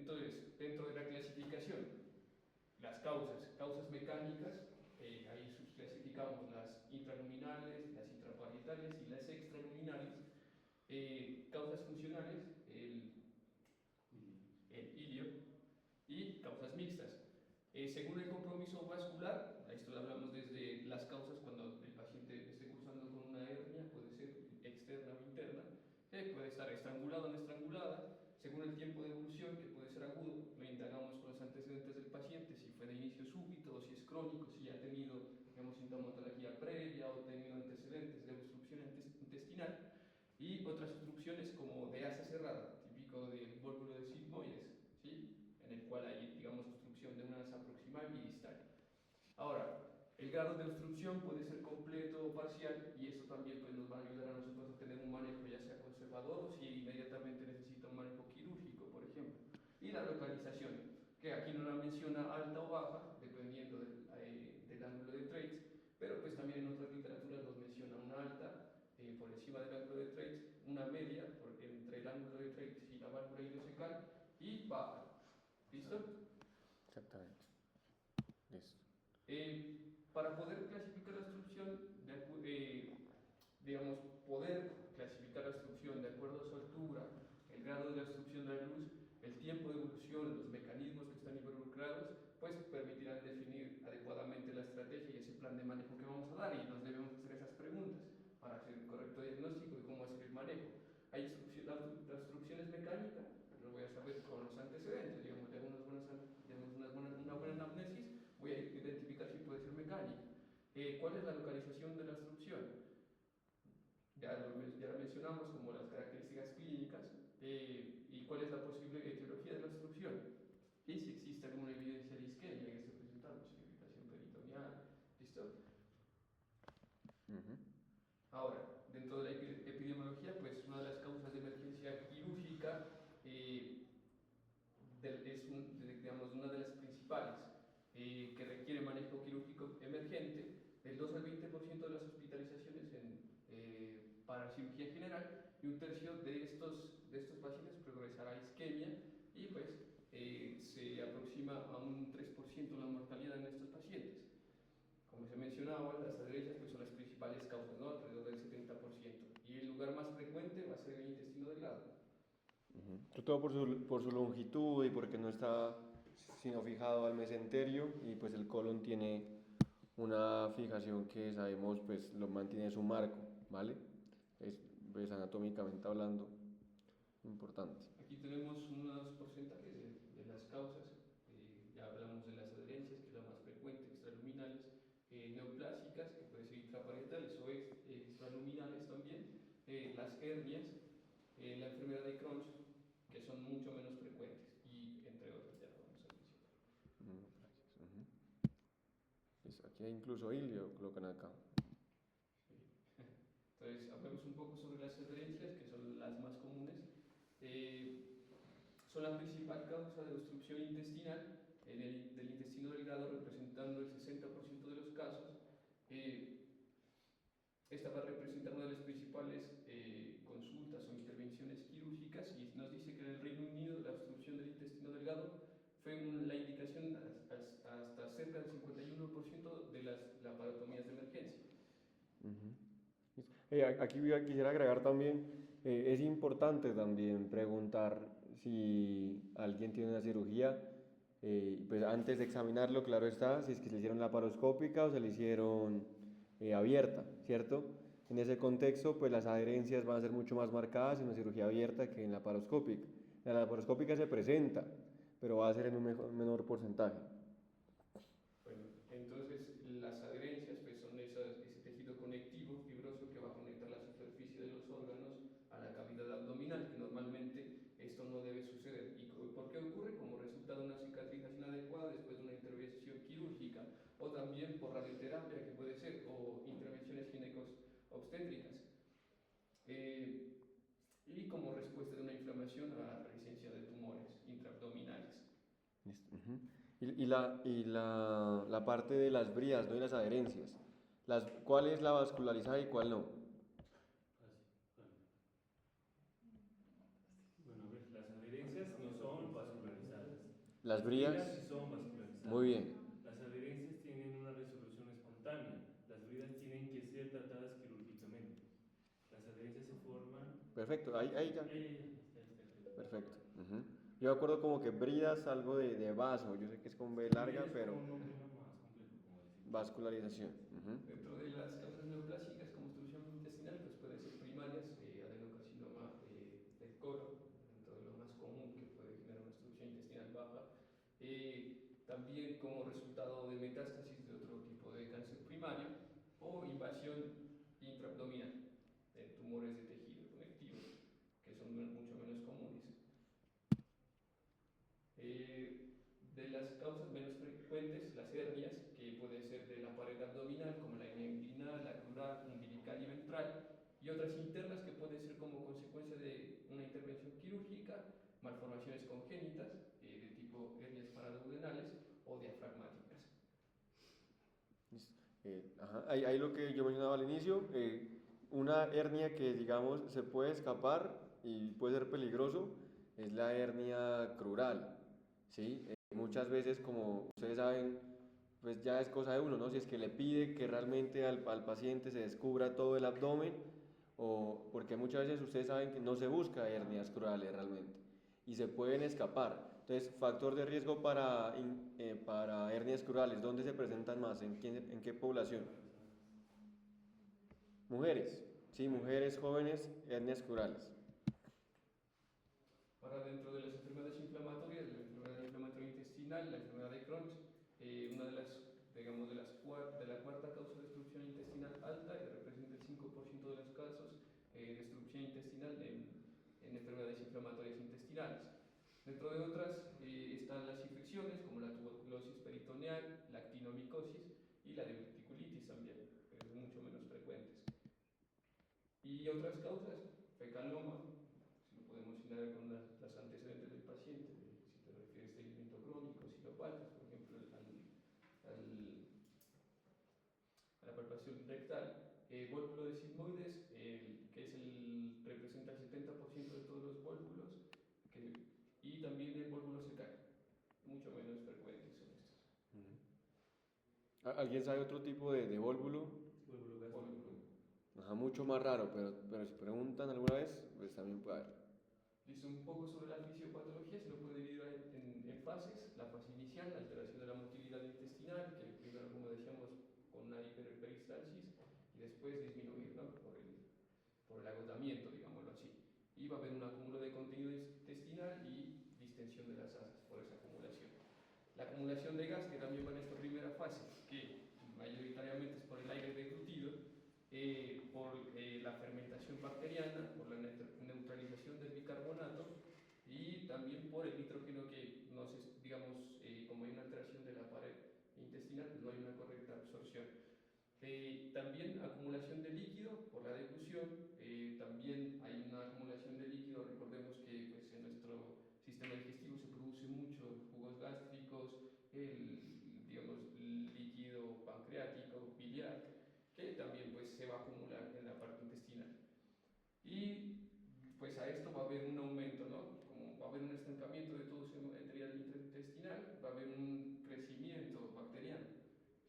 Entonces, dentro de la clasificación, las causas mecánicas, ahí subclasificamos las intraluminales, las intraparietales y las extraluminales. Causas funcionales, el ilio, y causas mixtas. Según el compromiso vascular, a esto lo hablamos desde las causas cuando el paciente esté cursando con una hernia, puede ser externa o interna, puede estar estrangulado o no estrangulada, según el tiempo de evolución, que puede ser agudo, lo indagamos con los antecedentes del paciente, si fue de inicio súbito o si es crónico, si ya ha tenido, digamos, sintomatología previa o tenido antecedentes de obstrucción intestinal, y otras obstrucciones como de asa cerrada, típico del vólvulo de sigmoides, ¿sí? En el cual hay, digamos, obstrucción de una asa proximal y distal. Ahora, el grado de obstrucción puede ser completo o parcial, y eso también pues, nos va a ayudar a nosotros a tener un manejo ya sea conservador o si inmediatamente necesita un manejo quirúrgico, por ejemplo. Y la localización, que aquí no la menciona alta o baja, dependiendo del ángulo de Traits, pero pues también en otras literaturas nos menciona una alta por encima del ángulo de Traits, una media entre el ángulo de Traits y la válvula ileocecal, y baja. ¿Listo? Exactamente. Listo. Para poder clasificar la obstrucción, digamos, poder clasificar la obstrucción de acuerdo a su altura, el grado de la obstrucción de la luz, el tiempo de evolución, los mecanismos que están involucrados, pues permitirán definir adecuadamente la estrategia y ese plan de manejo que vamos a dar, y nos debemos hacer esas preguntas para hacer el correcto diagnóstico de cómo hacer el manejo. Hay la obstrucción es mecánica, lo voy a saber con los antecedentes, digamos, de una buena anamnesis, voy a identificar si puede ser mecánica. ¿Cuál es la localización de la obstrucción? Ya la mencionamos como las características clínicas, y cuál es la posible etiología de la obstrucción, y si existe alguna evidencia de isquemia que esté presentando, significación peritoneal. ¿Listo? Ahora, dentro de la epidemiología, pues una de las causas de emergencia quirúrgica es digamos, una de las principales, que requiere manejo quirúrgico emergente. Del 2 al 20% de las hospitalizaciones para cirugía general, y un tercio de estos pacientes progresará a isquemia, y pues se aproxima a un 3% la mortalidad en estos pacientes. Como se mencionaba, las adherencias pues, son las principales causas, ¿no? Alrededor del 70%, y el lugar más frecuente va a ser el intestino delgado. Todo por su longitud y porque no está sino fijado al mesenterio, y pues el colon tiene una fijación que sabemos pues lo mantiene su marco, ¿vale? Es pues, anatómicamente hablando importante. Aquí tenemos unos porcentajes de las causas. Ya hablamos de las adherencias, que es la más frecuente, extraluminales, neoplásicas, que pueden ser intraparietales o extraluminales también, las hernias, la enfermedad de Crohn, que son mucho menos frecuentes, y entre otras ya lo vamos a mencionar. Pues aquí hay incluso hilio, colocan acá. Sí. Entonces, hablemos un poco sobre las adherencias, que son las más comunes. Son la principal causa de obstrucción intestinal del intestino delgado, representando el 60% de los casos. Esta va a representar una de las principales consultas o intervenciones quirúrgicas, y nos dice que en el Reino Unido la obstrucción del intestino delgado fue la indicación hasta cerca del 51% de las laparotomías de emergencia. Aquí quisiera agregar también, es importante también preguntar si alguien tiene una cirugía, pues antes de examinarlo, claro está, si es que se le hicieron laparoscópica o se le hicieron abierta, ¿cierto? En ese contexto, pues las adherencias van a ser mucho más marcadas en una cirugía abierta que en la laparoscópica. La laparoscópica se presenta, pero va a ser en un menor porcentaje. Bueno, entonces las adherencias pues, son ese tejido conectivo fibroso que va a conectar la superficie de los órganos a la cavidad abdominal, que normalmente esto no debe suceder. ¿Y por qué ocurre? Como resultado de una cicatrización inadecuada después de una intervención quirúrgica, o también por radioterapia, que puede ser, o intervenciones ginecobstétricas. Y como respuesta de una inflamación a la presencia de tumores intraabdominales. La parte de las brías, ¿no? Y las adherencias. ¿Cuál es la vascularizada y cuál no? Bueno, a ver, las adherencias no son vascularizadas. Las Bridas bridas, sí son vascularizadas. muy bien. Las adherencias tienen una resolución espontánea. Las bridas tienen que ser tratadas quirúrgicamente. Las adherencias se forman. Perfecto, ahí ya. Ya está. Perfecto. Ujú. Yo me acuerdo como que bridas, algo de vaso, yo sé que es con B larga, Es pero como un nombre más complejo, como decir. vascularización. Ujú. Dentro de las causas neoplásicas como obstrucción intestinal, pues pueden ser primarias, adenocarcinoma del colon, dentro de lo más común que puede generar una obstrucción intestinal baja. También como resultado de metástasis de otro tipo de cáncer primario o invasión intraabdominal de tumores de tejido conectivo, que son mucho menos comunes. De las causas menos frecuentes, las hernias, que pueden ser de la pared abdominal, como la hernia inguinal, la crural, umbilical y ventral, y otras internas que pueden ser como consecuencia de una intervención quirúrgica, malformaciones congénitas, de tipo hernias paraduodenales o diafragmáticas. Ahí lo que yo mencionaba al inicio, una hernia que digamos se puede escapar y puede ser peligroso es la hernia crural, ¿sí? Muchas veces, como ustedes saben, pues ya es cosa de uno, ¿no? Si es que le pide que realmente al paciente se descubra todo el abdomen, o porque muchas veces ustedes saben que no se busca hernias crurales realmente y se pueden escapar. Entonces, factor de riesgo para hernias crurales, ¿dónde se presentan más? ¿En qué población? Mujeres, sí, mujeres jóvenes, hernias crurales. Ahora, dentro de las enfermedades inflamatorias, la enfermedad inflamatoria intestinal, la enfermedad de Crohn, una de las, digamos, de la cuarta causa de destrucción intestinal alta, y representa el 5% de los casos de destrucción intestinal en enfermedades inflamatorias intestinales. Dentro de otras están las infecciones, como la tuberculosis peritoneal, la actinomicosis y la diverticulitis también, pero mucho menos frecuentes. Y otras causas, fecaloma, si lo podemos mencionar con las antecedentes del paciente, si te refieres a estreñimiento crónico, si lo faltas, por ejemplo, a la palpación rectal, vólvulo de sigmoides, que es representa el 70% de todos los vólvulos, y también el vólvulo secal, mucho menos frecuentes son estos. ¿Alguien sabe otro tipo de vólvulo? Vólvulo gástrico. Ajá, mucho más raro, pero si preguntan alguna vez, pues también puede haber. Listo, un poco sobre la fisiopatología, se lo puede dividir en fases. La fase inicial, la alteración de la motilidad intestinal, que primero, como decíamos, con una hiperperistalsis, y después disminuir, ¿no? por el agotamiento, digámoslo así. Y va a haber un acúmulo de contenido intestinal y distensión de las asas por esa acumulación. La acumulación de gas, que también va en esta primera fase, que mayoritariamente es por el aire deglutido, por la fermentación bacteriana, por la neutralización del bicarbonato y también por el nitrógeno que, digamos, como hay una alteración de la pared intestinal, pues no hay una correcta absorción. También acumulación de líquido por la deglución, también hay una acumulación de líquido, recordemos que pues, en nuestro sistema digestivo se produce mucho jugos gástricos, digamos, líquido pancreático, biliar, que también pues, se va a acumular en la parte intestinal. Y pues a esto va a haber un aumento, ¿no? Como va a haber un estancamiento de todo ese material intestinal, va a haber un crecimiento bacteriano,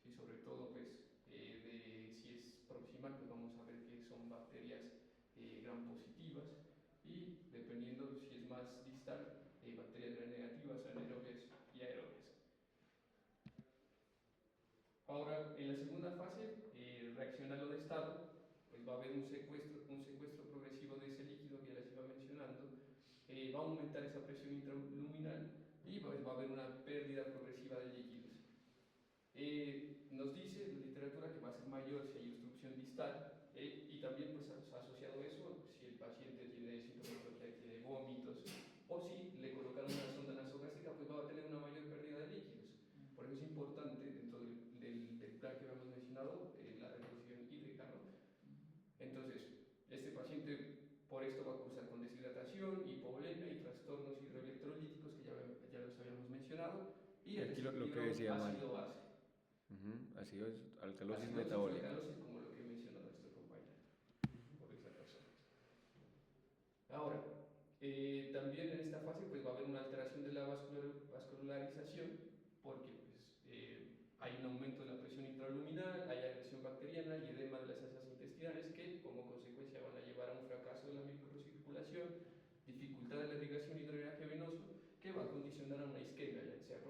¿sí? Sobre todo pues, si es proximal, pues vamos a ver que son bacterias gram positivas, y dependiendo si es más distal, bacterias gram negativas, anaerobias y aerobias. Ahora, en la segunda fase, reaccionalo de estado, pues va a haber un secuestro progresivo de ese líquido que ya les iba mencionando, va a aumentar esa presión intraluminal y va a haber una pérdida progresiva de líquidos. Nos dice la literatura que va a ser mayor si hay obstrucción distal, y también pues asociado a eso, si el paciente tiene sintomatología, tiene vómitos, o si le colocan una sonda nasogástrica, pues va a tener una mayor pérdida de líquidos. Por eso es importante, dentro del plan que habíamos mencionado, la reposición hídrica, ¿no? Entonces, este paciente por esto va a cursar con deshidratación, hipovolemia y trastornos hidroelectrolíticos que ya los habíamos mencionado, y el Aquí lo que desequilibrio decía Mari. ácido-base. Ácido, alcalosis Acidosis o metabólica. alcalosis, como lo que mencionó nuestro compañero, por esa razón. Ahora, También en esta fase pues va a haber una alteración de la vascularización porque hay un aumento de la presión intraluminal, hay agresión bacteriana y edema de las asas intestinales que como consecuencia van a llevar a un fracaso de la microcirculación, dificultad de la irrigación y drenaje venoso que va a condicionar a una isquemia, ya sea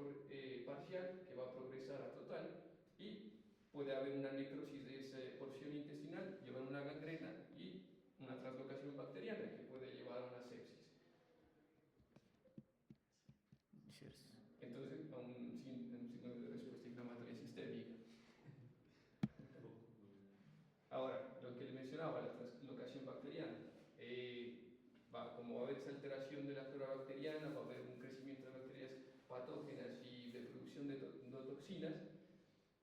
parcial, que va a progresar a total y puede haber una necrosis de esa porción intestinal, llevar a una gangrena y una translocación bacteriana que puede llevar a una sepsis. Entonces, a un signo de respuesta inflamatoria sistémica. Ahora, lo que le mencionaba, la translocación bacteriana. Como va a haber esa alteración de la flora bacteriana, va a haber un crecimiento de bacterias patógenas y de producción de toxinas,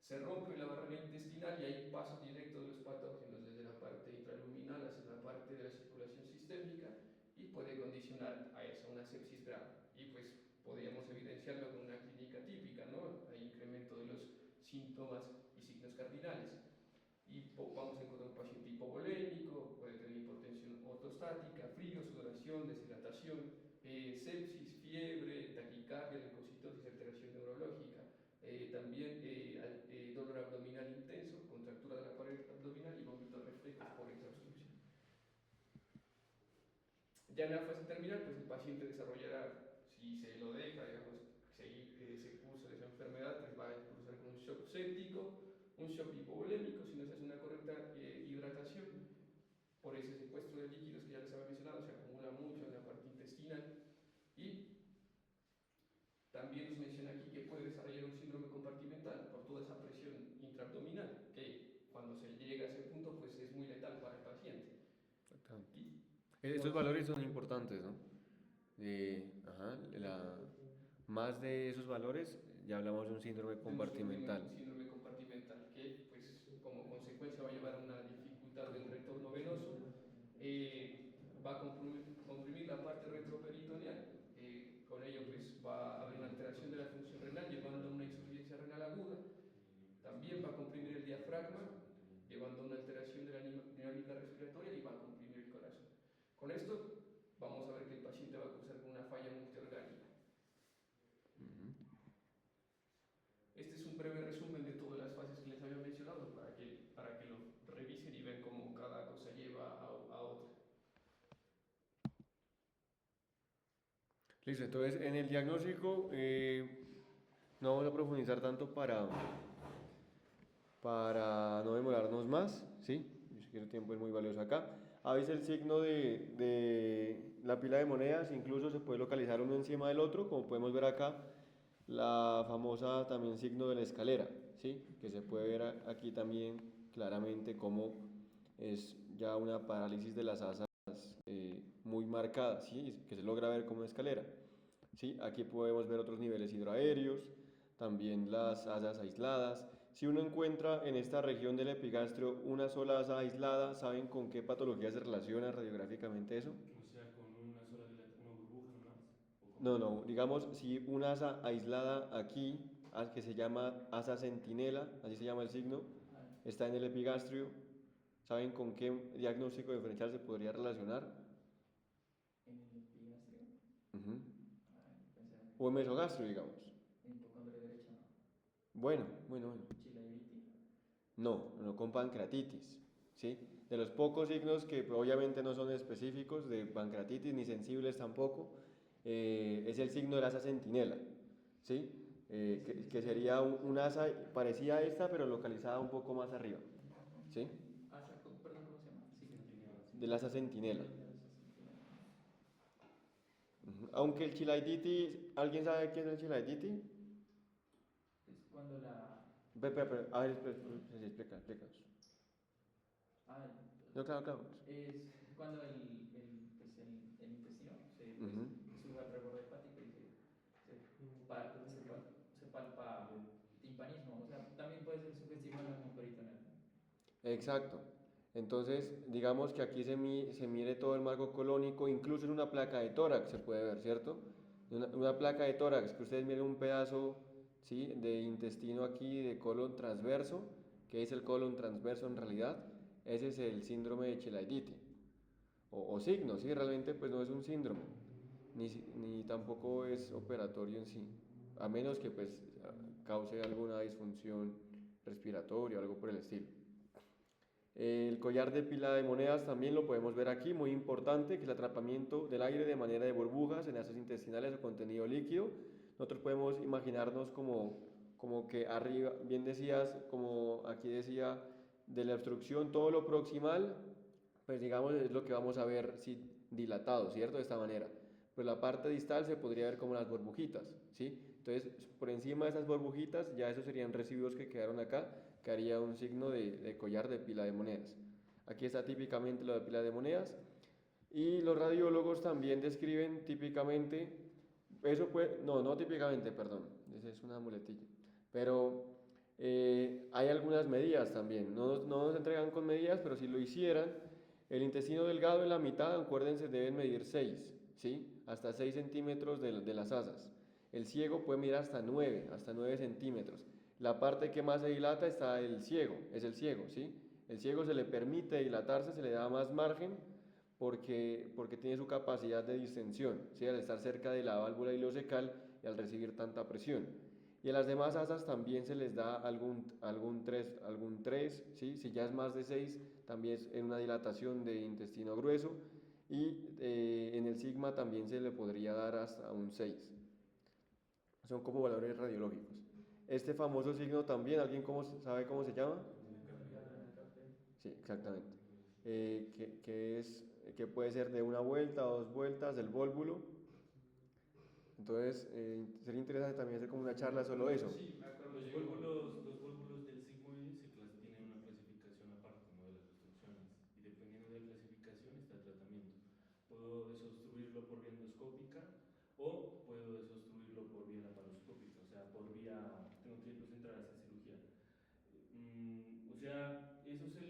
se rompe la barrera intestinal y hay paso directo de los patógenos desde la parte intraluminal hacia la parte de la circulación sistémica y puede condicionar a eso, una sepsis grave. Y pues podríamos evidenciarlo con una clínica típica, ¿no? Hay incremento de los síntomas y signos cardinales. Y vamos a encontrar un paciente hipovolémico, puede tener hipotensión ortostática, frío, sudoración, deshidratación, sepsis, fiebre, taquicardia, leucocitosis, alteración neurológica, también dolor abdominal intenso, contractura de la pared abdominal y vómitos reflejos por exhaustion. Ya en la fase terminal, pues el paciente desarrollará, si se lo deja, digamos, seguir ese curso de esa enfermedad, pues va a cruzar con un shock séptico, un shock hipovolémico, si no se hace una correcta hidratación, por ese secuestro de líquidos que ya les había mencionado, se acumula mucho en la parte intestinal y también nos menciona aquí que puede desarrollar un síndrome compartimental por toda esa presión intraabdominal, que cuando se llega a ese punto pues es muy letal para el paciente. Exactamente. Estos valores son importantes, ¿no? Más de esos valores, ya hablamos de un síndrome compartimental. Un síndrome compartimental que pues como consecuencia va a llevar a una dificultad del retorno venoso, va a comprimir la parte retroperitoneal, con ello pues va a haber una alteración de la función renal llevando a una insuficiencia renal aguda, también va a comprimir el diafragma llevando a una alteración de la neurina respiratoria y va a comprimir el corazón. Con esto vamos a ver que el paciente va a cursar con una falla multiorgánica. Este es un breve resumen de todas las fases que les había mencionado para que lo revisen y vean cómo cada cosa lleva a otra. Listo, entonces en el diagnóstico no vamos a profundizar tanto para no demorarnos más, ¿sí? Yo sé que el tiempo es muy valioso acá. A veces el signo de la pila de monedas incluso se puede localizar uno encima del otro, como podemos ver acá, la famosa también signo de la escalera, ¿sí? Que se puede ver aquí también claramente como es ya una parálisis de las asas muy marcada, ¿sí? Que se logra ver como una escalera, ¿sí? Aquí podemos ver otros niveles hidroaéreos, también las asas aisladas. Si uno encuentra en esta región del epigastrio una sola asa aislada, ¿saben con qué patología se relaciona radiográficamente eso? O sea, con una sola una burbuja nomás. No, digamos, si una asa aislada aquí, que se llama asa centinela, así se llama el signo, está en el epigastrio, ¿saben con qué diagnóstico diferencial se podría relacionar? En el epigastrio. O en mesogastrio, digamos. En hipocondria derecha, ¿no? Bueno. Chilaiditi. No con pancreatitis, ¿sí? De los pocos signos que obviamente no son específicos de pancreatitis ni sensibles tampoco, es el signo del asa centinela, ¿sí? Que sería un asa parecida a esta, pero localizada un poco más arriba, ¿sí? Perdón, ¿cómo se llama? Sí. Del asa centinela. Aunque el chilaiditi, ¿alguien sabe qué es el chilaiditi? Es cuando la... A ver, explícanos. No, claro. Es cuando el intestino sube al reborde hepático y se palpa timpanismo. O sea, también puede ser sugestivo en la peritoneal. Exacto. Entonces, digamos que aquí se mide todo el marco colónico, incluso en una placa de tórax se puede ver, ¿cierto? Una placa de tórax, que ustedes miren un pedazo, ¿sí?, de intestino aquí, de colon transverso, que es el colon transverso en realidad, ese es el síndrome de Chilaiditi. O signo, ¿sí? Realmente pues no es un síndrome. ni tampoco es operatorio en sí, a menos que pues cause alguna disfunción respiratoria o algo por el estilo. El collar de pila de monedas también lo podemos ver aquí, muy importante, que es el atrapamiento del aire de manera de burbujas en heces intestinales o contenido líquido. Nosotros podemos imaginarnos como que arriba, bien decías, como aquí decía, de la obstrucción, todo lo proximal, pues digamos es lo que vamos a ver si dilatado, ¿cierto? De esta manera. Pues la parte distal se podría ver como las burbujitas, ¿sí? Entonces, por encima de esas burbujitas, ya esos serían residuos que quedaron acá, que haría un signo de collar de pila de monedas. Aquí está típicamente lo de pila de monedas. Y los radiólogos también describen típicamente, eso puede, no típicamente, perdón, esa es una muletilla, pero hay algunas medidas también, no nos entregan con medidas, pero si lo hicieran, el intestino delgado en la mitad, acuérdense, deben medir 6, ¿sí? Hasta 6 centímetros de las asas. El ciego puede medir hasta 9 centímetros. La parte que más se dilata está es el ciego, ¿sí? El ciego se le permite dilatarse, se le da más margen porque tiene su capacidad de distensión, ¿sí? Al estar cerca de la válvula ileocecal y al recibir tanta presión. Y a las demás asas también se les da algún 3, ¿sí? Si ya es más de 6, también es en una dilatación de intestino grueso. Y en el sigma también se le podría dar hasta un 6. Son como valores radiológicos. Este famoso signo también, ¿alguien sabe cómo se llama? Sí, exactamente. Que puede ser de una vuelta, 2 vueltas, del vólvulo. Entonces, sería interesante también hacer como una charla solo de eso. Sí, me acuerdo. Los vólvulos del sigmoide tienen una clasificación aparte, ¿no? De las obstrucciones. Y dependiendo de la clasificación está el tratamiento. Puedo desobstruirlo por vía endoscópica o puedo desobstruirlo por vía laparoscópica, o sea, tengo que pues, entrar a hacer cirugía. O sea, eso se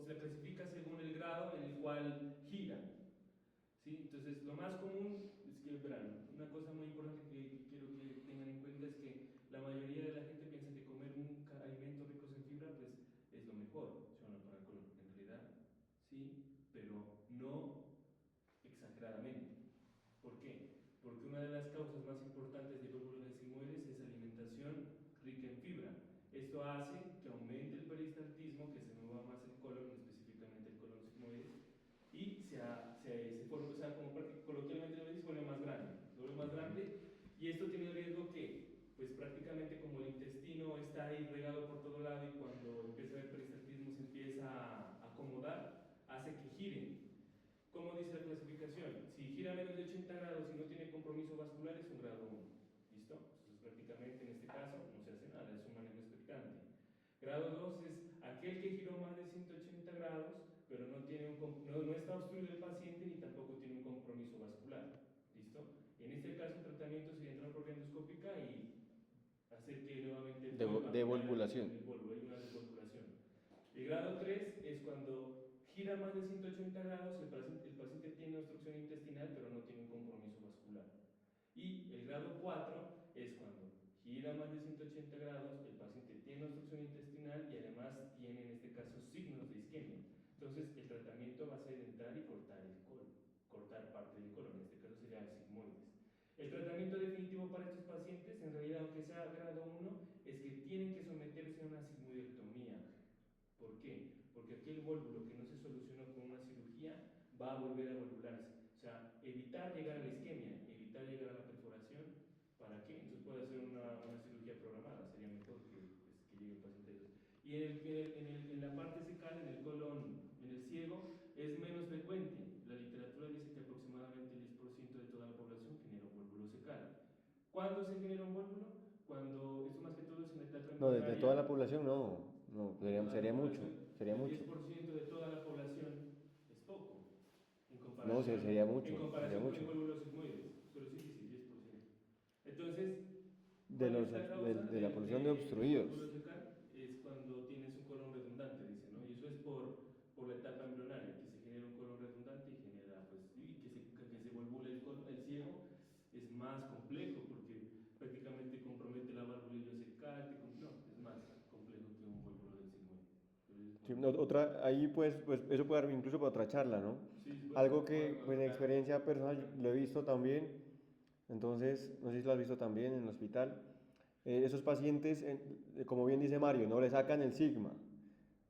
la clasifica según el grado en el cual gira. ¿Sí? Entonces, lo más común es que, verán, una cosa muy importante que quiero que tengan en cuenta es que la mayoría de la gente piensa que comer alimentos ricos en fibra pues, es lo mejor, ¿sí o no? Para el colon. En realidad, sí, pero no exageradamente. ¿Por qué? Porque una de las causas más importantes de vólvulo de sigmoides es alimentación rica en fibra. Esto hace que aumente el peristaltismo, que se mueva más el colon, específicamente el colon sigmoides, y se forma, o sea, como coloquialmente lo dice, se vuelve más grande. Se vuelve más grande y esto tiene el riesgo que, pues prácticamente como el intestino está ahí regado por todo lado y cuando empieza a haber peristaltismo se empieza a acomodar, hace que gire. ¿Cómo dice la clasificación? Si gira menos de 80 grados y no tiene compromiso vascular es un grado 1. ¿Listo? Entonces prácticamente en este caso no se hace nada, es un manejo expectante. Grado 2 es aquel que giró más de 180 grados, pero no está obstruido el paciente ni tampoco tiene un compromiso vascular. ¿Listo? En este caso el tratamiento sería entrar por vía endoscópica y hacer que nuevamente vuelva a girar Devolvulación. el vólvulo, hay una desvolvulación. El grado 3 es cuando gira más de 180 grados, el paciente tiene obstrucción intestinal pero no tiene un compromiso vascular. Y el grado 4 es cuando gira más de 180 grados, el paciente tiene obstrucción intestinal y además tiene en este caso signos de isquemia. Entonces el tratamiento va a ser entrar y cortar el colon, cortar parte del colon, en este caso sería el sigmoides. El tratamiento definitivo para estos pacientes, en realidad aunque sea grado 1, es que tienen que someterse a una sigmoidectomía. ¿Por qué? Porque aquel vólvulo que no se solucionó con una cirugía va a volver a volvularse. O sea, evitar llegar a la isquemia, evitar llegar a la perforación, ¿para qué? Entonces puede hacer una cirugía programada, sería mejor pues, que llegue el paciente a eso. Y en la parte secal, en el colon, en el ciego, es menos frecuente. La literatura dice que aproximadamente el 10% de toda la población genera un vólvulo secal. ¿Cuándo se genera un vólvulo? Cuando, esto más que todo es en la etapa No, de toda la embrionaria. población no, De toda la sería mucho, población, sería el mucho. 10% de toda la población es poco en No, comparación, sería en mucho, sería comparación con mucho. el vólvulo sigmoides. Pero sí, 10%. Entonces, De, ¿cuál los, es la causa de la población de del vólvulo obstruidos. secal? Es cuando tienes un colon redundante, dice, ¿no? Y eso es por la etapa embrionaria, que se genera un colon redundante y genera, pues, y que se volvule el ciego es más complejo porque prácticamente compromete la válvula ileocecal, no, es más complejo que un vólvulo del sigmoide. Pero es Sí, bueno. ahí pues eso puede dar incluso para otra charla, ¿no? Sí, bueno, Algo que bueno, pues en claro. experiencia personal lo he visto también Entonces, no sé si lo has visto también en el hospital. Esos pacientes, como bien dice Mario, no le sacan el sigma.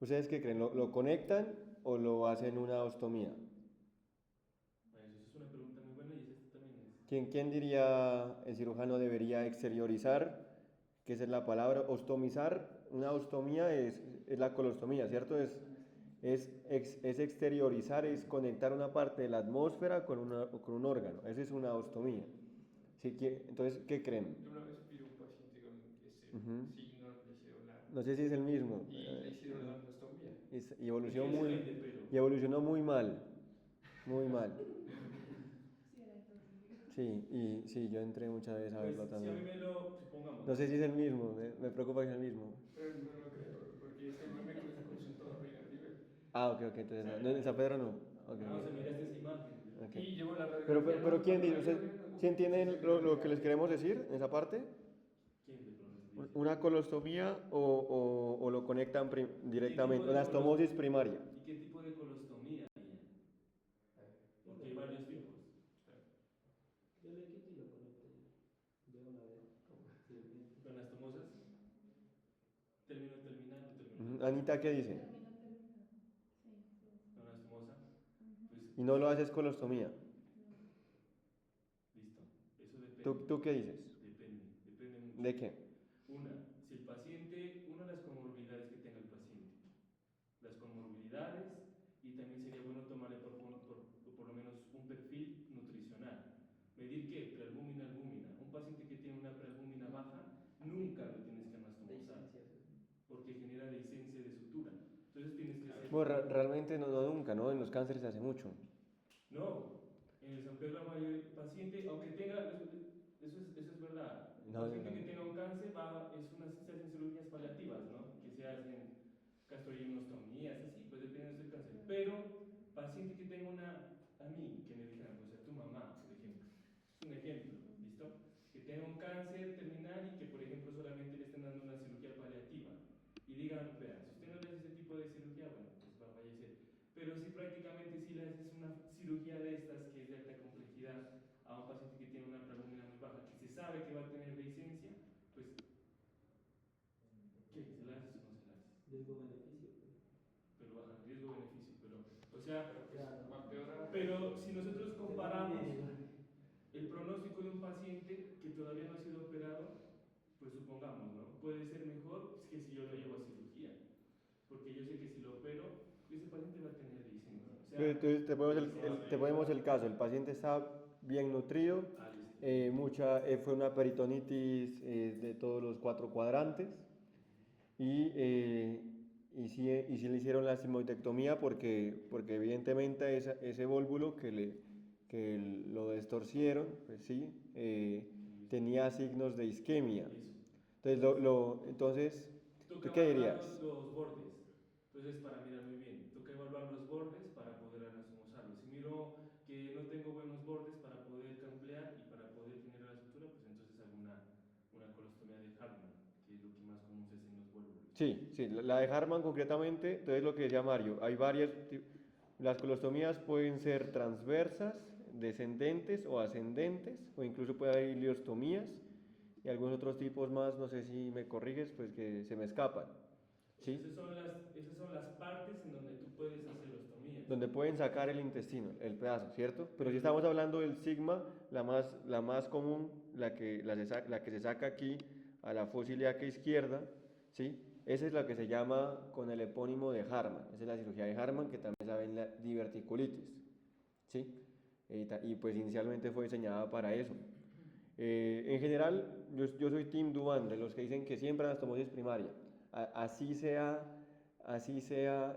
¿Ustedes qué creen? ¿Lo conectan o lo hacen una ostomía? Bueno, eso es una pregunta muy buena y esta también es. ¿Quién diría el cirujano debería exteriorizar? ¿Qué es la palabra? Ostomizar. Una ostomía es la colostomía, ¿cierto? Es exteriorizar, es conectar una parte de la atmósfera con un órgano. Esa es una ostomía. Entonces, ¿qué creen? Yo una vez vi un paciente con ese Ujú. signo, le hicieron No sé si es el mismo. y le hicieron la andostomía. Y evolucionó Excelente, pero. y evolucionó muy mal. Muy mal. Sí, era entonces, digo. Sí, y sí, yo entré muchas veces a Pues verlo si a mí también. me lo. Supongamos. No sé si es el mismo, me preocupa que es el mismo. Pero no lo creo, porque este man me cruzó en todo Reina River. Ah, ok, entonces no, en San Pedro no. Ok, Ah, o sea, ok. miraste esa imagen. Ok. Y llevo la Pero, radiografía, pero, pero ¿no? ¿quién Cuando dice? la ¿Usted, vieron, ¿sí entienden lo que les queremos decir en esa parte? ¿Quién de pronto dice? ¿Una colostomía o lo conectan ¿Y qué tipo directamente? de Una estomosis primaria. ¿Y qué tipo de colostomía harían? Porque hay varios tipos. Yo le quito y lo conecto ya. De una vez. Sí, bien. ¿Con las tomosas? ¿Término terminal o término Ujú. terminal? Anita, ¿qué dice? Término terminado. Sí. ¿Con una estomosa? Ujú. Pues, Y no lo haces colostomía. No. listo. Eso depende. ¿Tú qué dices? Depende mucho. ¿De qué? Una, si el paciente, una de las comorbilidades que tenga el paciente, las comorbilidades, y también sería bueno tomarle por lo menos un perfil nutricional. ¿Medir qué? Prealbúmina, albúmina. Un paciente que tiene una prealbúmina baja, nunca lo tienes que anastomosar, porque genera dehiscencia de sutura. Entonces tienes que ser. Bueno, realmente no nunca, ¿no? En los cánceres hace mucho. No, en el San Pedro la mayoría paciente, aunque tenga, eso es verdad. El No, paciente que tenga un cáncer se hacen cirugías paliativas, ¿no? Que se hacen gastroionostomías, así, pues dependiendo del cáncer. Pero paciente que tenga a mí, que me dijeran, pues a tu mamá, por ejemplo, es un ejemplo, ¿listo? Que tenga un cáncer terminal y que, por ejemplo, solamente le estén dando una cirugía paliativa. Y digan, vea, si usted no le hace ese tipo de cirugía, bueno, pues va a fallecer. Pero si prácticamente si le haces una cirugía de estas que es de alta complejidad a un paciente que tiene una prealbúmina muy baja, que se sabe que va a tener dehiscencia, pues, ¿qué? ¿Se la haces o no se la haces? Riesgo-beneficio. Pero baja, riesgo-beneficio, pero, o sea, Pues va a empeorar. pero si nosotros comparamos el pronóstico de un paciente que todavía no ha sido operado, pues supongamos, ¿no? Puede ser mejor que si yo lo llevo a cirugía, porque yo sé que si lo opero, ese paciente va a tener dehiscencia. O sea, Entonces te ponemos el caso, el paciente está bien nutrido, fue una peritonitis de todos los 4 cuadrantes y sí le hicieron la sigmoidectomía porque evidentemente ese vólvulo que lo destorcieron, pues sí, tenía signos de isquemia. Entonces, toca ¿tú qué evaluar dirías? los bordes. Entonces, para mirar muy bien, toca evaluar los bordes para poder anastomosarlo. Si miro que no tengo buenos bordes para poder camplear y para poder generar la sutura, pues entonces hago una colostomía de Hartmann, que es lo que más común se hace en los vólvulos. Sí, la de Hartmann concretamente, entonces lo que decía Mario, hay varias, las colostomías pueden ser transversas, descendentes o ascendentes, o incluso puede haber iliostomías y algunos otros tipos más, no sé si me corriges, pues que se me escapan. ¿Sí? Esas son las partes en donde tú puedes hacer ostomías. Donde pueden sacar el intestino, el pedazo, ¿cierto? Pero si estamos hablando del sigma, la más común, la que se saca aquí a la fosa ilíaca izquierda, ¿sí? Esa es la que se llama con el epónimo de Hartmann. Esa es la cirugía de Hartmann, que también se ve en la diverticulitis, ¿sí? Y pues inicialmente fue diseñada para eso. En general, yo soy Team Duan, de los que dicen que siempre anastomosis primaria. Así sea, así sea,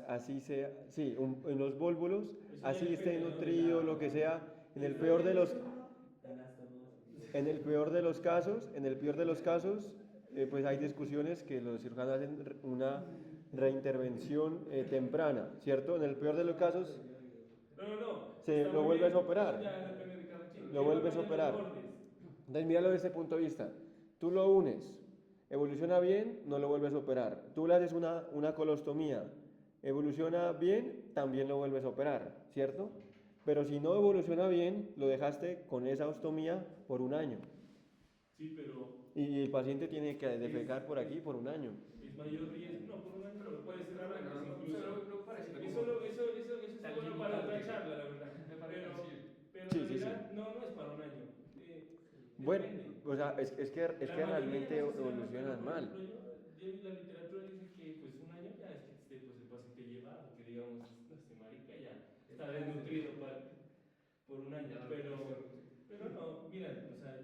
así sea, sí, en los vólvulos, Eso ya así esté depende, ¿no? nutrido, lo que sea, en el peor de los, en el peor de los casos, pues hay discusiones que los cirujanos hacen una reintervención temprana, ¿cierto? En el peor de los casos, No. se Está lo muy vuelves bien. a operar. Eso ya depende de cada quien. Lo vuelves a operar. Entonces, míralo desde ese punto de vista. Tú lo unes, evoluciona bien, no lo vuelves a operar. Tú le haces una colostomía, evoluciona bien, también lo vuelves a operar, ¿cierto? Pero si no evoluciona bien, lo dejaste con esa ostomía por un año. Sí, pero Y el paciente tiene que defecar por aquí es, por un año. es mayor riesgo, no, por un año, pero puede ser Pero bueno, antes incluso. no pareciera Eso, como eso está tan bueno para otra limitante. charla, la verdad. Me parece, sí. Pero en Sí, sí, sí. realidad no es para un año. Bueno, Depende. o sea, es La que mayoría realmente no sé si la más, pero evolucionan por mal. ejemplo yo vi la literatura dice que pues un año ya es que esté pues el paciente llevado, que digamos, no este marica ya está desnutrido por un año, Ya no lo puedes interrumpir. pero no, mira, o sea,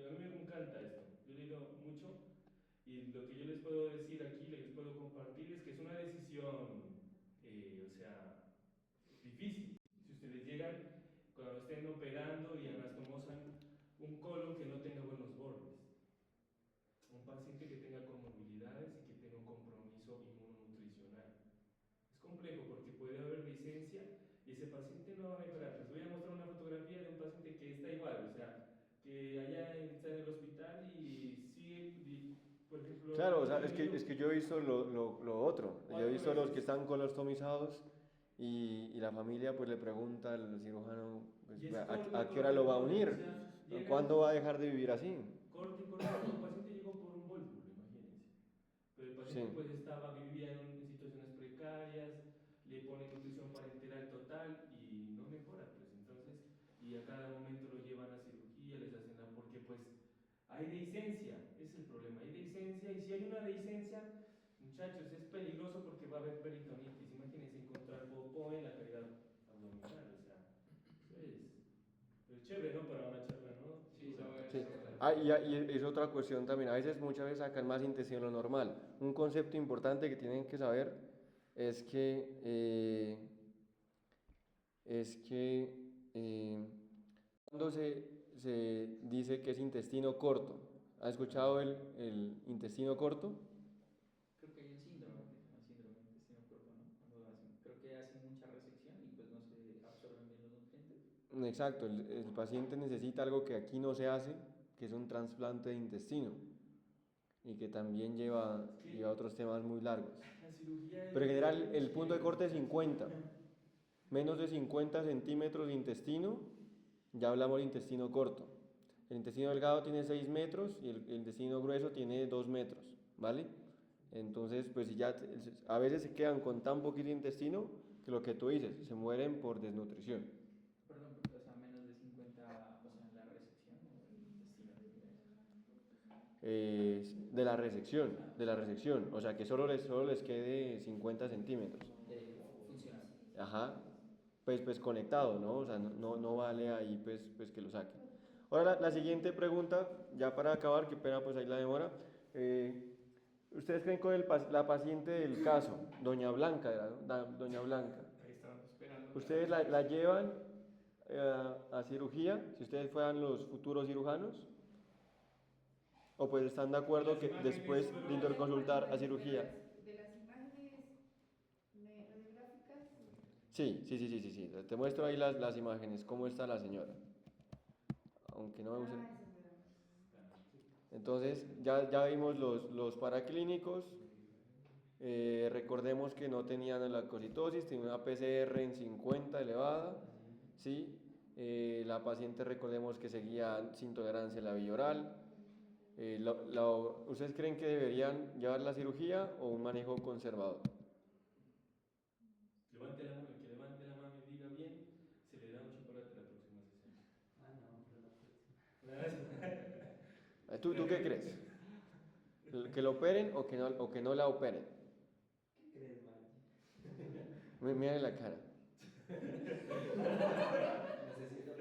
a mí me encanta esto, yo he leído mucho y lo que yo les puedo decir aquí, les puedo compartir es que es una decisión, o sea, difícil. Si ustedes llegan, cuando estén operando y anastomosan un colon que no tenga buenos bordes, un paciente que tenga comorbilidades y que tenga un compromiso inmunonutricional. Es complejo porque puede haber licencia y ese paciente no va a mejorar. Les voy a mostrar una fotografía de un paciente que está igual, o sea, que allá está en el hospital y sigue, por ejemplo, Claro, o hemos sea, tenido es que yo he visto lo otro. Yo he 4 visto los que veces. están colostomizados y la familia pues le pregunta al cirujano pues, Y es a qué hora lo va a corte, o unir, sea, llegan, cuándo va a dejar de vivir así. corte, el paciente llegó por un vólvulo, imagínense. Pero el Sí. paciente pues vivía en situaciones precarias, le pone nutrición parenteral total y no mejora, pues entonces, y a cada momento lo llevan a cirugía, les hacen porque pues hay dehiscencia, ese es el problema, hay dehiscencia y si hay una dehiscencia, muchachos, es peligroso porque va a haber peritonitis, imagínense encontrar popó en la cavidad abdominal, o sea, es chévere, ¿no? Para una charla, ¿no? Sí, Futura. Sí. saber la Ah, definición. y es otra cuestión también. A veces, muchas veces sacan más intestino de lo normal. Un concepto importante que tienen que saber es que cuando se dice que es intestino corto. ¿Has escuchado el intestino corto? Creo que hay un síndrome que se llama síndrome de intestino corto, ¿no? Cuando creo que hacen mucha resección y pues no se absorben bien los nutrientes. Exacto, el paciente necesita algo que aquí no se hace, que es un trasplante de intestino y que también lleva otros temas muy largos. La cirugía Pero en general es el punto de chévere, corte es muchachos. 50, menos de 50 centímetros de intestino, ya hablamos de intestino corto. El intestino delgado tiene 6 metros y el intestino grueso tiene 2 metros, ¿vale? Entonces, pues si ya a veces se quedan con tan poquito intestino que lo que tú dices, se mueren por desnutrición. Perdón, o sea, menos de 50, o sea, en la resección o el intestino en general. De la resección, o sea que solo les quede 50 centímetros. Funcional. Ajá, pues conectado, ¿no? O sea, no vale ahí pues que lo saquen. Ahora la siguiente pregunta, ya para acabar, qué pena pues ahí la demora. ¿Ustedes creen con la paciente del caso, doña Blanca, era, ¿no? Doña Blanca? Ahí estamos esperando. ¿Ustedes la llevan a cirugía, si ustedes fueran los futuros cirujanos? ¿O pues están de acuerdo Las que imágenes, después pero de interconsultar a cirugía? De las imágenes radiográficas, Sí. Te muestro ahí las imágenes, cómo está la señora. Aunque no me guste. esa era. Entonces, ya vimos los paraclínicos. Recordemos que no tenían la leucocitosis, tenía una PCR en 50 elevada. ¿Sí? La paciente, recordemos que seguía sin tolerancia a la vía oral. ¿Ustedes creen que deberían llevar la cirugía o un manejo conservador? Levante la mano, el que levante la mano y diga bien, se le da un chocolate la próxima sesión. Ah, no, pero la próxima. ¿Tú qué crees? ¿Que lo operen o que no la operen? ¿Qué crees, man? Mira la cara. Necesito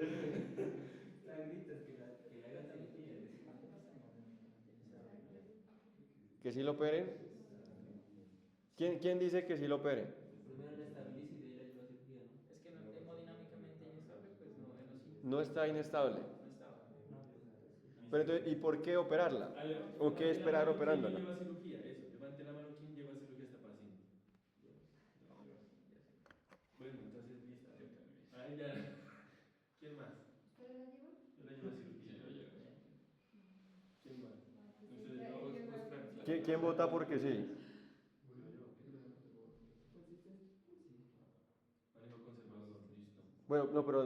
sangritas que le hagan cirugía. ¿Que sí lo operen? ¿Quién dice que sí lo operen? Primero la estabiliza y de ahí la lleva a cirugía, ¿no? Es que hemodinámicamente inestable, pues no, en los No está inestable. no estaba. No, pues Pero entonces, ¿y por qué operarla? ¿O qué Levante la esperar mano operándola? ¿Quién no lleva cirugía? Eso, levante la mano quién lleva cirugía a esta paciente. Bueno, entonces listo. Ahí ya. ¿Quién más? ¿Ustedes la llevan? Yo la llevo a cirugía. ¿Quién más? Pues Ustedes ella- dos, ella pues, va- ¿Quién vota porque sí? Manejo Bueno, no, pero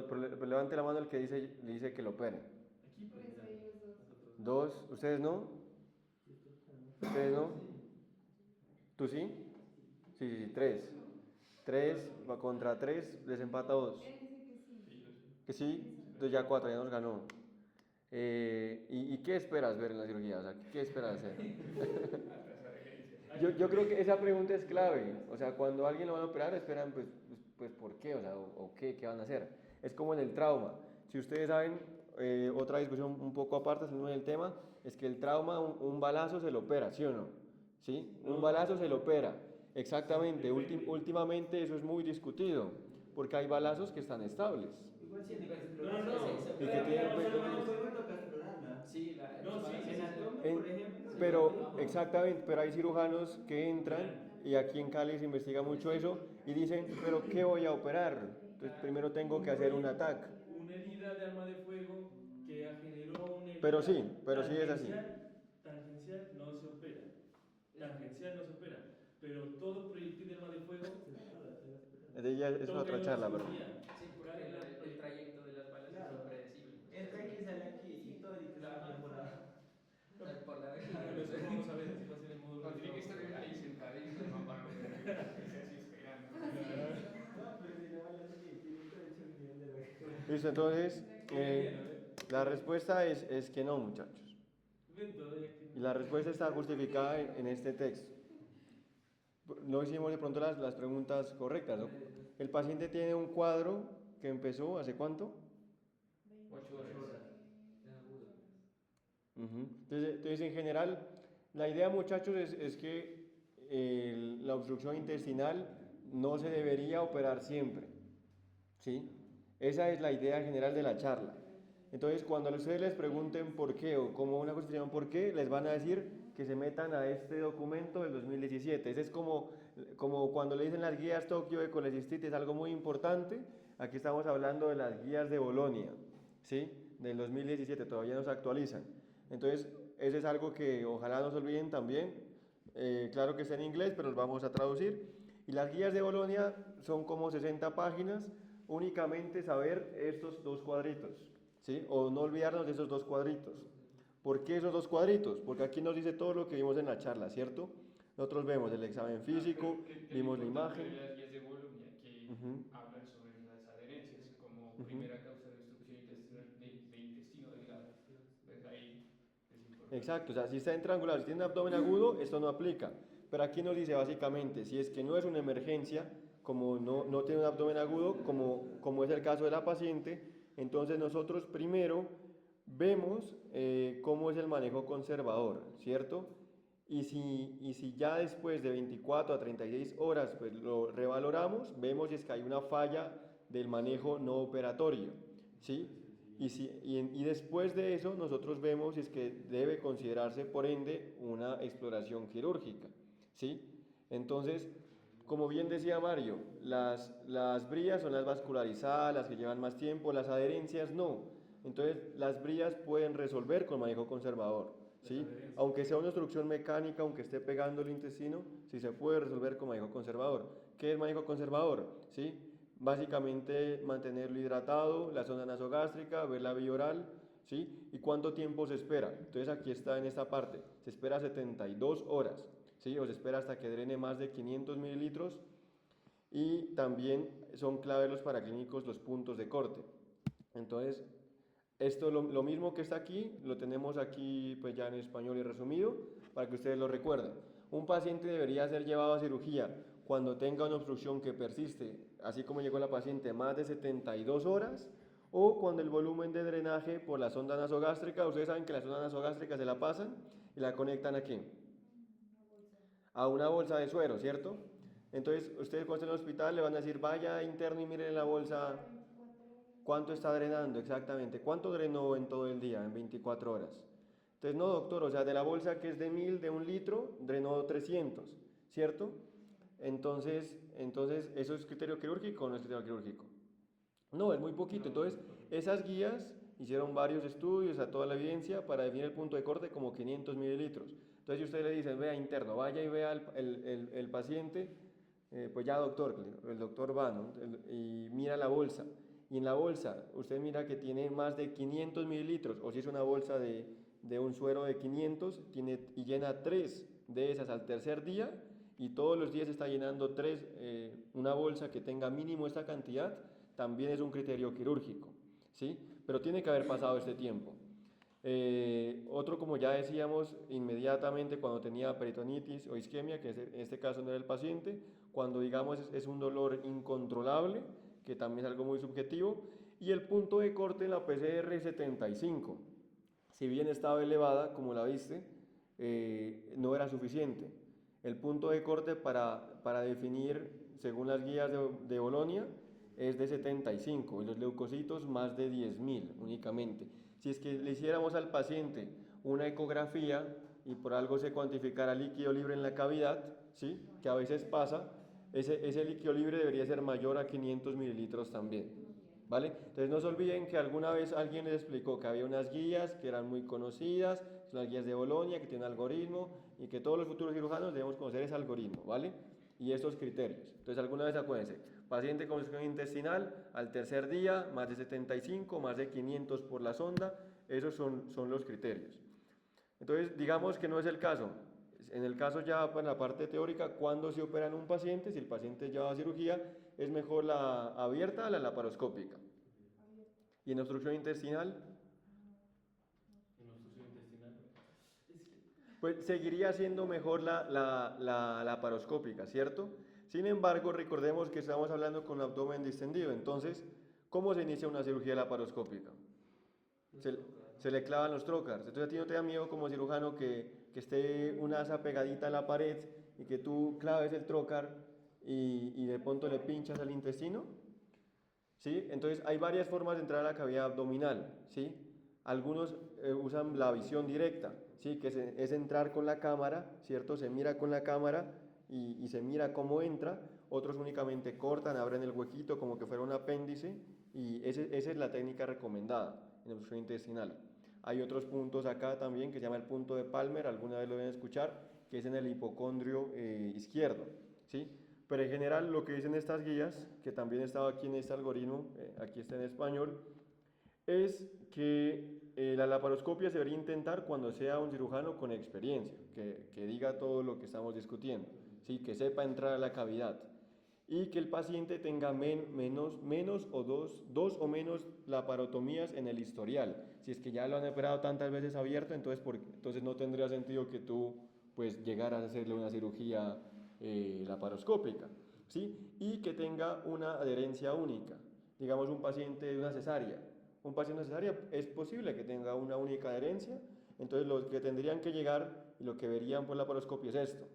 levante la mano el que dice que lo operen. Aquí, Por pues, eso ya. ellos dos. Nosotros Dos, ¿ustedes no? ¿Ustedes no? ¿Tú sí? Sí, sí, sí, tres. Tres va contra tres, desempata dos. Él dice que sí. Sí, yo sí. ¿Que sí? Entonces ya cuatro, ya nos ganó. ¿Y qué esperas ver en la cirugía? O sea, ¿qué esperas hacer? Yo creo que esa pregunta es clave. O sea, cuando a alguien lo van a operar, esperan, pues ¿por qué? O sea, o qué van a hacer. Es como en el trauma. Si ustedes saben, otra discusión un poco aparte, saliendo del tema, es que el trauma, un balazo se lo opera, ¿sí o no? ¿Sí? Un balazo se lo opera. Exactamente. Depende. Últimamente eso es muy discutido, porque hay balazos que están estables. igual tiene que No, explorarse. no. Y que tienen, La pues, arma de fuego toca explorarla. Sí, No, sí, En sí, abdomen, por ejemplo. pero exactamente, pero hay cirujanos que entran y aquí en Cali se investiga mucho eso y dicen, pero ¿qué voy a operar? Entonces primero tengo que hacer un ataque. Una herida de arma de fuego que generó una herida Pero sí es así. tangencial no se opera. Tangencial no se opera. Pero todo proyectil de arma de fuego Es toca otra en charla, una pero... cirugía. Sí, porque el trayecto de las balas Claro. es impredecible. Entra aquí, sale aquí y todo y te Claro. sale por ahí. Por la Pero eso vamos a ver, así va a ser el módulo. No, tiene que estar ahí sentadito, no para no que sea así esperando. No, pero si la bala sigue infinito, de hecho, el nivel de la... Listo, entonces, la respuesta es que no, muchachos. Y la respuesta está justificada en este texto. No hicimos de pronto las preguntas correctas, ¿no? El paciente tiene un cuadro que empezó, ¿hace cuánto? 8 horas. Entonces, en general, la idea, muchachos, es que la obstrucción intestinal no se debería operar siempre, ¿sí? Esa es la idea general de la charla. Entonces, cuando a ustedes les pregunten por qué o como una cuestión por qué, les van a decir que se metan a este documento del 2017. Ese es como cuando le dicen las guías Tokio de colecistitis, es algo muy importante. Aquí estamos hablando de las guías de Bolonia, ¿sí? Del 2017, todavía no se actualizan. Entonces, eso es algo que ojalá no se olviden también. Claro que está en inglés, pero los vamos a traducir. Y las guías de Bolonia son como 60 páginas, únicamente saber estos dos cuadritos, ¿sí? O no olvidarnos de esos dos cuadritos. ¿Por qué esos dos cuadritos? Porque aquí nos dice todo lo que vimos en la charla, ¿cierto? Nosotros vemos el examen físico, vimos la imagen. De las guías de Bolonia que hablan sobre las adherencias como primera causa de obstrucción intestinal de intestino delgado. Pues ahí es importante. Exacto, o sea, si está en triangular, si tiene un abdomen agudo, esto no aplica. Pero aquí nos dice básicamente, si es que no es una emergencia, como no tiene un abdomen agudo, como es el caso de la paciente, entonces nosotros primero vemos cómo es el manejo conservador, ¿cierto? Y si ya después de 24 a 36 horas pues lo revaloramos, vemos si es que hay una falla del manejo no operatorio, ¿sí? Y después de eso nosotros vemos si es que debe considerarse por ende una exploración quirúrgica, ¿sí? Entonces, como bien decía Mario, las brías son las vascularizadas, las que llevan más tiempo, las adherencias no. Entonces, las brías pueden resolver con manejo conservador, ¿sí? Aunque sea una obstrucción mecánica, aunque esté pegando el intestino, sí se puede resolver con manejo conservador. ¿Qué es manejo conservador? ¿Sí? Básicamente mantenerlo hidratado, la zona nasogástrica, ver la vía oral, ¿sí? ¿Y cuánto tiempo se espera? Entonces aquí está en esta parte, se espera 72 horas, ¿sí? O se espera hasta que drene más de 500 mililitros y también son clave los paraclínicos los puntos de corte. Entonces, esto lo mismo que está aquí, lo tenemos aquí pues ya en español y resumido, para que ustedes lo recuerden. Un paciente debería ser llevado a cirugía cuando tenga una obstrucción que persiste, así como llegó la paciente, más de 72 horas, o cuando el volumen de drenaje por la sonda nasogástrica, ustedes saben que la sonda nasogástrica se la pasan y la conectan aquí, a una bolsa de suero, ¿cierto? Entonces, ustedes cuando estén en el hospital le van a decir, vaya interno y miren en la bolsa cuánto está drenando exactamente, cuánto drenó en todo el día, en 24 horas. Entonces, no, doctor, o sea, de la bolsa que es de 1000, de 1 litro, drenó 300, ¿cierto? Entonces, ¿eso es criterio quirúrgico o no es criterio quirúrgico? No, es muy poquito. Entonces, esas guías hicieron varios estudios a toda la evidencia para definir el punto de corte como 500 mililitros. Entonces, si usted le dice, vea interno, vaya y vea el paciente, pues ya doctor, el doctor va, ¿no? Y mira la bolsa y en la bolsa usted mira que tiene más de 500 mililitros, o si es una bolsa de un suero de 500 y llena 3 de esas al tercer día, y todos los días está llenando 3, una bolsa que tenga mínimo esta cantidad, también es un criterio quirúrgico, ¿sí? Pero tiene que haber pasado este tiempo. Otro, como ya decíamos, inmediatamente cuando tenía peritonitis o isquemia, que en este caso no era el paciente, cuando digamos es un dolor incontrolable, que también es algo muy subjetivo, y el punto de corte en la PCR es 75. Si bien estaba elevada, como la viste, no era suficiente. El punto de corte para definir, según las guías de Bolonia, es de 75, y los leucocitos más de 10.000 únicamente. Si es que le hiciéramos al paciente una ecografía y por algo se cuantificara líquido libre en la cavidad, ¿sí? Que a veces pasa, ese líquido libre debería ser mayor a 500 mililitros también, ¿vale? Entonces no se olviden que alguna vez alguien les explicó que había unas guías que eran muy conocidas, son las guías de Bolonia, que tienen un algoritmo, y que todos los futuros cirujanos debemos conocer ese algoritmo, ¿vale? Y estos criterios. Entonces alguna vez acuérdense, paciente con obstrucción intestinal, al tercer día, más de 75, más de 500 por la sonda, esos son los criterios. Entonces, digamos que no es el caso. En el caso ya para la parte teórica, cuando se opera en un paciente, si el paciente ya va a cirugía, es mejor la abierta o la laparoscópica. Y en obstrucción intestinal, En obstrucción intestinal. pues seguiría siendo mejor la laparoscópica, ¿cierto? Sin embargo, recordemos que estamos hablando con abdomen distendido. Entonces, ¿cómo se inicia una cirugía laparoscópica? Se le clavan los trócares. Entonces, ¿a ti no te da miedo como cirujano que esté una asa pegadita a la pared y que tú claves el trócar y de pronto le pinchas al intestino? ¿Sí? Entonces, hay varias formas de entrar a la cavidad abdominal, ¿sí? Algunos usan la visión directa, ¿sí? Que es entrar con la cámara, ¿cierto? Se mira con la cámara y se mira cómo entra. Otros únicamente cortan, abren el huequito como que fuera un apéndice, y esa es la técnica recomendada en obstrucción intestinal. Hay otros puntos acá también que se llama el punto de Palmer, alguna vez lo deben escuchar, que es en el hipocondrio izquierdo, ¿sí? Pero en general lo que dicen estas guías, que también estaba aquí en este algoritmo, aquí está en español, es que la laparoscopia se debería intentar cuando sea un cirujano con experiencia, que diga todo lo que estamos discutiendo, ¿sí? Que sepa entrar a la cavidad, y que el paciente tenga menos o dos o menos laparotomías en el historial. Si es que ya lo han operado tantas veces abierto, entonces no tendría sentido que tú pues llegaras a hacerle una cirugía laparoscópica, ¿sí? Y que tenga una adherencia única. Digamos un paciente de una cesárea. Un paciente de cesárea es posible que tenga una única adherencia, entonces los que tendrían que llegar y lo que verían por laparoscopia es esto.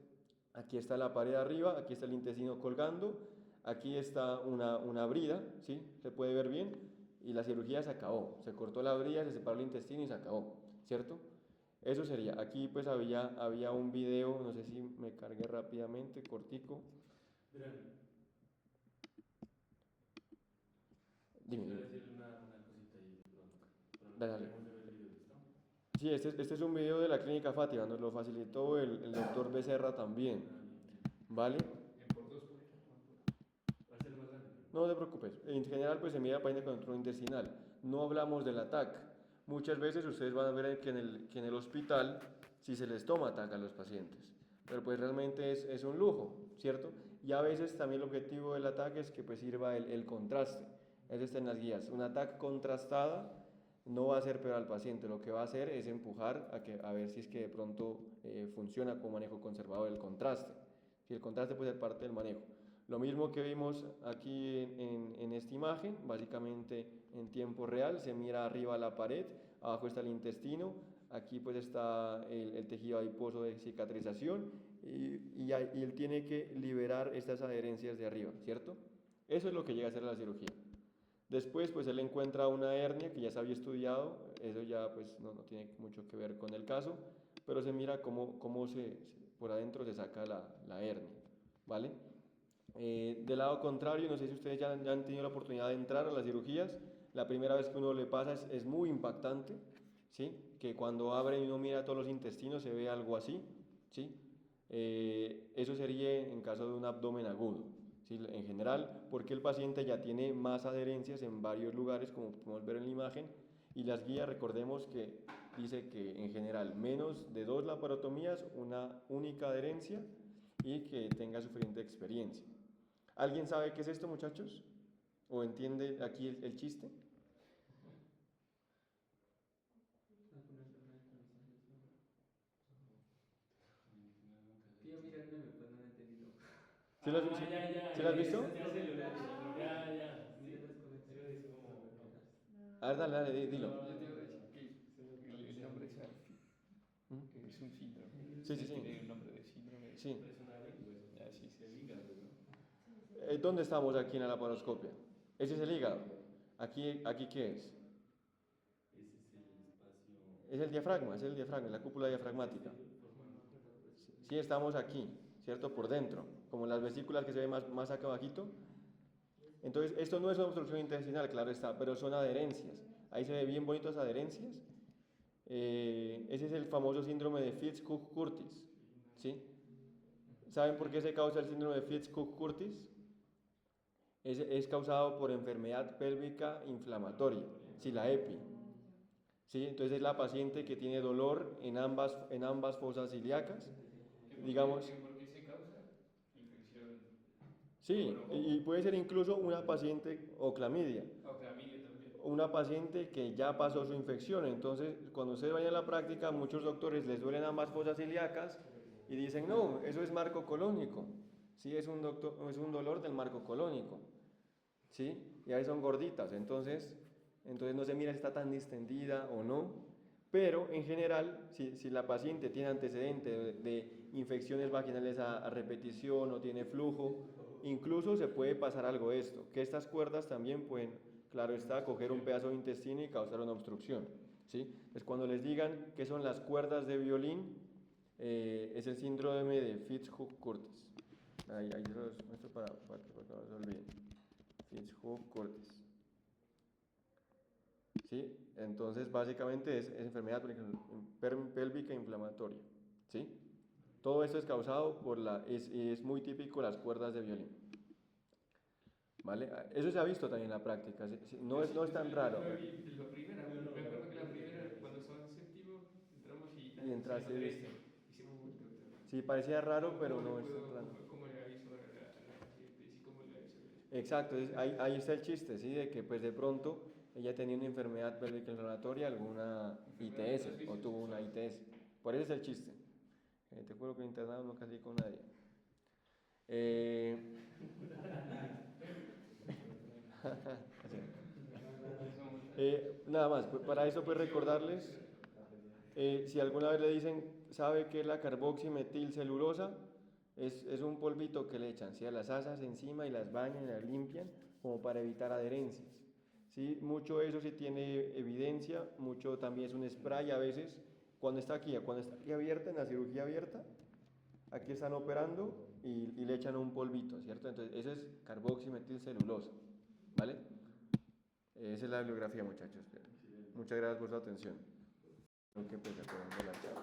Aquí está la pared arriba, aquí está el intestino colgando, aquí está una brida, ¿sí? Se puede ver bien, y la cirugía se acabó. Se cortó la brida, se separó el intestino y se acabó, ¿cierto? Eso sería. Aquí pues había un video, no sé si me cargué rápidamente, cortico. Verán, Dime. quiero decir una cosita ahí de pronto. Pero no Dale, dale. terminemos de ver el video, ¿listo? Sí, este es un video de la clínica Fátima, nos lo facilitó el doctor Becerra también, ¿vale? En por dos, por ejemplo. Va a ser más grande. No te preocupes, en general pues se mira paciente con trastorno intestinal, no hablamos del TAC. Muchas veces ustedes van a ver que en el hospital sí se les toma TAC a los pacientes, pero pues realmente es un lujo, ¿cierto? Y a veces también el objetivo del ataque es que pues sirva el contraste, eso está en las guías. Una TAC contrastada no va a hacer peor al paciente, lo que va a hacer es empujar a ver si es que de pronto funciona como manejo conservador el contraste. Si el contraste puede ser parte del manejo. Lo mismo que vimos aquí en esta imagen, básicamente en tiempo real, se mira arriba la pared, abajo está el intestino, aquí pues está el tejido adiposo de cicatrización y él tiene que liberar estas adherencias de arriba, ¿cierto? Eso es lo que llega a ser la cirugía. Después pues él encuentra una hernia que ya se había estudiado, eso ya pues no tiene mucho que ver con el caso, pero se mira cómo por adentro se saca la hernia, ¿vale? Del lado contrario, no sé si ustedes ya han tenido la oportunidad de entrar a las cirugías, la primera vez que uno le pasa es muy impactante, ¿sí? Que cuando abre y uno mira todos los intestinos se ve algo así, ¿sí? Eso sería en caso de un abdomen agudo, ¿sí? En general, porque el paciente ya tiene más adherencias en varios lugares, como podemos ver en la imagen, y las guías, recordemos que dice que en general menos de 2 laparotomías, una única adherencia y que tenga suficiente experiencia. ¿Alguien sabe qué es esto, muchachos? ¿O entiende aquí el chiste? Sí, yo miré el meme, pues no lo he entendido. ¿Sí lo has, Ah, ya, ya. ¿sí lo has visto? Ya sé lo que ya, ya. Sí. Miré las conexiones. Es como, no. A ver, dale, dale, dilo. Yo te iba a decir que el nombre es ARFI, ¿Mm? que es un síndrome. Sí, sí, sí. Tiene el nombre de síndrome. Sí. Es una lengua, eso. Ah, sí, sí, El sí. hígado, ¿no? ¿Dónde estamos aquí en la laparoscopia? Ese es el hígado. ¿Aquí qué es? Ese es el espacio. Es el diafragma, la cúpula diafragmática. Sí, estamos aquí, ¿cierto? Por dentro, como en las vesículas que se ve más acá abajito. Entonces, esto no es una obstrucción intestinal, claro está, pero son adherencias. Ahí se ve bien bonitas adherencias. Ese es el famoso síndrome de Fitz-Cook-Curtis, ¿sí? ¿Saben por qué se causa el síndrome de Fitz-Cook-Curtis? Es causado por enfermedad pélvica inflamatoria, sí, la EPI. ¿Sí? Entonces es la paciente que tiene dolor en ambas fosas ilíacas, digamos. ¿Por qué se causa? Infección. Sí, y puede ser incluso una paciente o clamidia. O clamidia también. Una paciente que ya pasó su infección. Entonces, cuando ustedes vayan a la práctica, muchos doctores les duelen ambas fosas ilíacas y dicen, no, eso es marco colónico. Sí, es un dolor del marco colónico. ¿Sí? Y ahí son gorditas. Entonces no se mira si está tan distendida o no. Pero en general, si la paciente tiene antecedente de infecciones vaginales a repetición o tiene flujo, incluso se puede pasar algo de esto, que estas cuerdas también pueden, claro está, coger un pedazo de intestino y causar una obstrucción. ¿Sí? Entonces cuando les digan que son las cuerdas de violín, es el síndrome de Fitz-Cook-Curtis. Ahí se los muestro para que no se olviden. Fitz-Cook-Curtis. ¿Sí? Entonces, básicamente es enfermedad pélvica inflamatoria. ¿Sí? Todo esto es causado por es muy típico las cuerdas de violín. ¿Vale? Eso se ha visto también en la práctica. No es tan raro. La primera, me acuerdo que la primera, cuando estaba en séptimo, entramos y entraste y viste. hicimos un doctor. Sí, parecía raro, pero no es tan raro. ¿Cómo le aviso a la paciente? Sí, ¿cómo le aviso? Exacto, ahí está el chiste, ¿sí? De que pues de pronto ella tenía una enfermedad pélvica inflamatoria, alguna ITS, o tuvo una ITS. Por eso es el chiste. Te juro que internado no casi con nadie. Nada más, para eso pues recordarles, si alguna vez le dicen, ¿sabe qué es la carboximetilcelulosa? Es un polvito que le echan, ¿sí? A las asas encima y las bañan y las limpian como para evitar adherencias. ¿Sí? Mucho eso sí tiene evidencia, mucho también es un spray a veces, cuando está aquí abierta, en la cirugía abierta, aquí están operando y le echan un polvito, ¿cierto? Entonces eso es carboximetilcelulosa, ¿vale? Esa es la bibliografía, muchachos. Muchas gracias por su atención. Aunque pues, la charla.